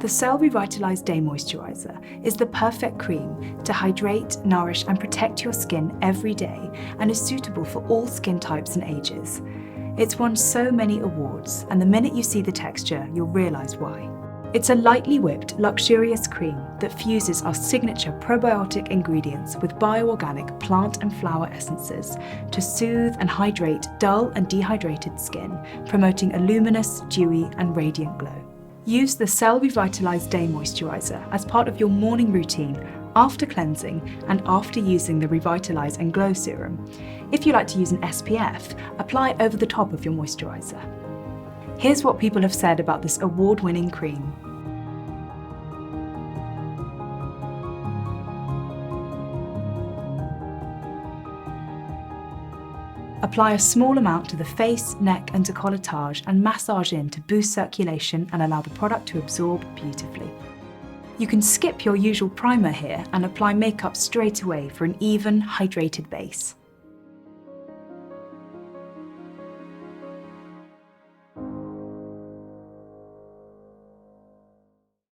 The Cell Revitalise Day Moisturiser is the perfect cream to hydrate, nourish and protect your skin every day and is suitable for all skin types and ages. It's won so many awards, and the minute you see the texture, you'll realise why. It's a lightly whipped, luxurious cream that fuses our signature probiotic ingredients with BioOrganic plant and flower essences to soothe and hydrate dull and dehydrated skin, promoting a luminous, dewy and radiant glow. Use the Cell Revitalise Day Moisturiser as part of your morning routine, after cleansing and after using the Revitalise and Glow Serum. If you like to use an SPF, apply over the top of your moisturiser. Here's what people have said about this award-winning cream. Apply a small amount to the face, neck and décolletage and massage in to boost circulation and allow the product to absorb beautifully. You can skip your usual primer here and apply makeup straight away for an even, hydrated base.